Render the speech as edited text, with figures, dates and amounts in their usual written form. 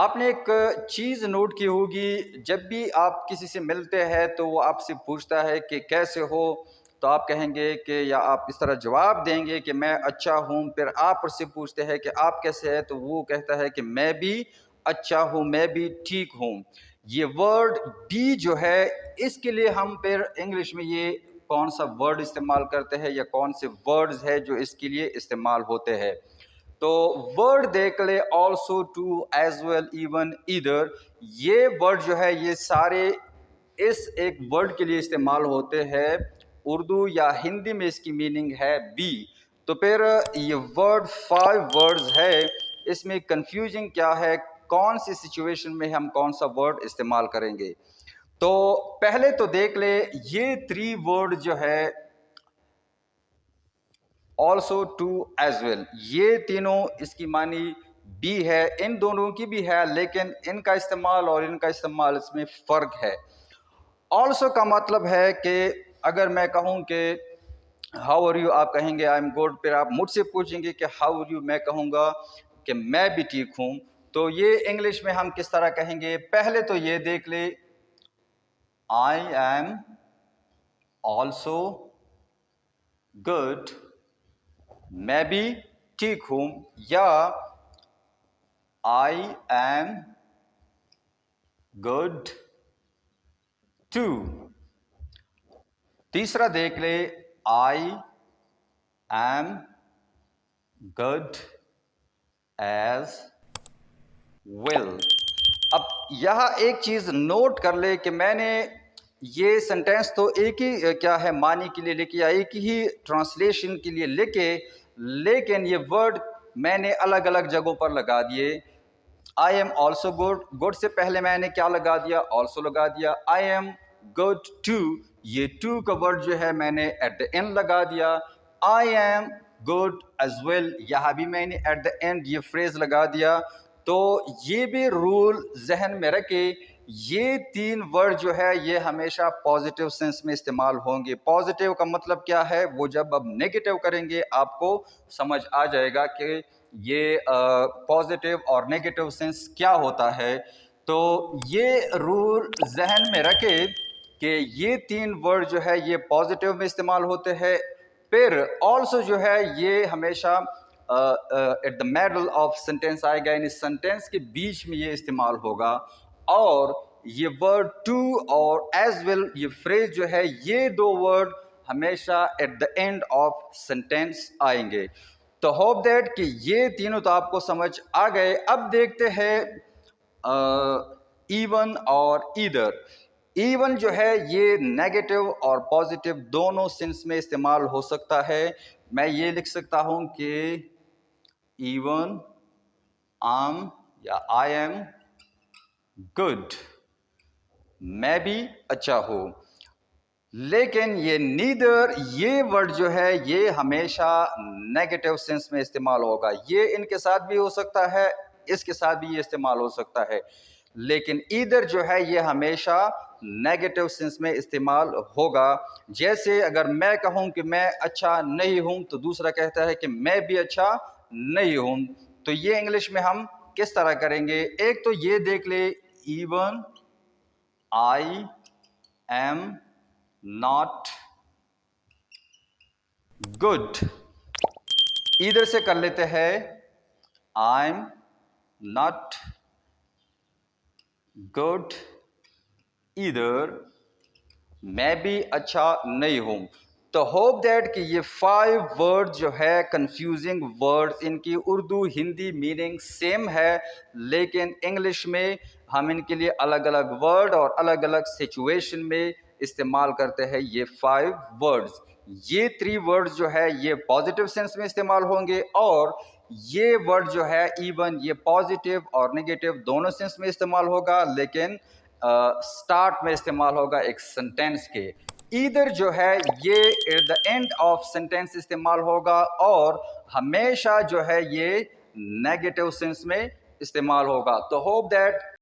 आपने एक चीज़ नोट की होगी, जब भी आप किसी से मिलते हैं तो वो आपसे पूछता है कि कैसे हो, तो आप कहेंगे कि या आप इस तरह जवाब देंगे कि मैं अच्छा हूँ। फिर आप उससे पूछते हैं कि आप कैसे हैं, तो वो कहता है कि मैं भी अच्छा हूँ, मैं भी ठीक हूँ। ये वर्ड बी जो है, इसके लिए हम फिर इंग्लिश में ये कौन सा वर्ड इस्तेमाल करते हैं या कौन से वर्ड्स है जो इसके लिए इस्तेमाल होते हैं। तो वर्ड देख ले, also, to, as well, even, either, ये वर्ड जो है ये सारे इस एक वर्ड के लिए इस्तेमाल होते हैं। उर्दू या हिंदी में इसकी मीनिंग है बी। तो फिर ये वर्ड 5 वर्ड्स है, इसमें कंफ्यूजिंग क्या है, कौन सी सिचुएशन में हम कौन सा वर्ड इस्तेमाल करेंगे। तो पहले तो देख ले, ये 3 वर्ड जो है, ऑल्सो, टू, एज वेल, ये तीनों इसकी मानी बी है। इन दोनों की भी है, लेकिन इनका इस्तेमाल और इनका इस्तेमाल इसमें फ़र्क है। ऑल्सो का मतलब है कि अगर मैं कहूँ कि हाउ आर यू, आप कहेंगे आई एम गुड। फिर आप मुझसे पूछेंगे कि हाउ आर यू, मैं कहूँगा कि मैं भी ठीक हूँ। तो ये इंग्लिश में हम किस तरह कहेंगे, पहले तो ये देख ले, आई एम ऑल्सो गुड, मैं भी ठीक हूँ, या आई एम गुड टू। तीसरा देख ले, I am good as well. अब यहाँ एक चीज़ नोट कर ले कि मैंने ये सेंटेंस तो एक ही क्या है मानी के लिए लिखी या एक ही ट्रांसलेशन के लिए लिखे, लेकिन ये वर्ड मैंने अलग अलग जगहों पर लगा दिए। I am also good, good से पहले मैंने क्या लगा दिया, ऑल्सो लगा दिया। आई एम गुड टू, ये टू का वर्ड जो है मैंने एट द एंड लगा दिया। I am good as well, यहाँ भी मैंने एट द एंड ये फ्रेज लगा दिया। तो ये भी रूल जहन में रखे, ये 3 वर्ड जो है ये हमेशा पॉजिटिव सेंस में इस्तेमाल होंगे। पॉजिटिव का मतलब क्या है, वो जब अब नेगेटिव करेंगे आपको समझ आ जाएगा कि ये पॉजिटिव और नेगेटिव सेंस क्या होता है। तो ये रूल जहन में रखे कि ये 3 वर्ड जो है ये पॉजिटिव में इस्तेमाल होते हैं। फिर ऑल्सो जो है ये हमेशा at the middle of sentence आएगा, यानी सेंटेंस के बीच में ये इस्तेमाल होगा। और ये वर्ड टू और एज वेल, ये फ्रेज जो है, ये 2 वर्ड हमेशा at the end of sentence आएंगे। तो होप दैट कि ये तीनों तो आपको समझ आ गए। अब देखते हैं इवन और ईदर। इवन जो है ये नेगेटिव और पॉजिटिव दोनों सेंस में इस्तेमाल हो सकता है। मैं ये लिख सकता हूं कि इवन आम या आई एम गुड, मैं भी अच्छा हूं। लेकिन ये नीदर, ये वर्ड जो है ये हमेशा नेगेटिव सेंस में इस्तेमाल होगा। ये इनके साथ भी हो सकता है, इसके साथ भी ये इस्तेमाल हो सकता है, लेकिन ईदर जो है ये हमेशा नेगेटिव सेंस में इस्तेमाल होगा। जैसे अगर मैं कहूं कि मैं अच्छा नहीं हूं, तो दूसरा कहता है कि मैं भी अच्छा नहीं हूं। तो ये इंग्लिश में हम किस तरह करेंगे, एक तो ये देख ले, even I am not good. इधर से कर लेते हैं, आई एम नॉट गुड इधर, मैं भी अच्छा नहीं हूं। तो होप दैट कि ये 5 वर्ड जो है कंफ्यूजिंग वर्ड्स, इनकी उर्दू हिंदी मीनिंग सेम है, लेकिन इंग्लिश में हम इनके लिए अलग अलग वर्ड और अलग अलग सिचुएशन में इस्तेमाल करते हैं। ये 5 वर्ड्स, ये 3 वर्ड्स जो है ये पॉजिटिव सेंस में इस्तेमाल होंगे, और ये वर्ड जो है इवन, ये पॉजिटिव और नेगेटिव दोनों सेंस में इस्तेमाल होगा, लेकिन स्टार्ट में इस्तेमाल होगा एक सेंटेंस के। ईदर जो है ये at the end of sentence इस्तेमाल होगा, और हमेशा जो है ये नेगेटिव सेंस में इस्तेमाल होगा। तो होप दैट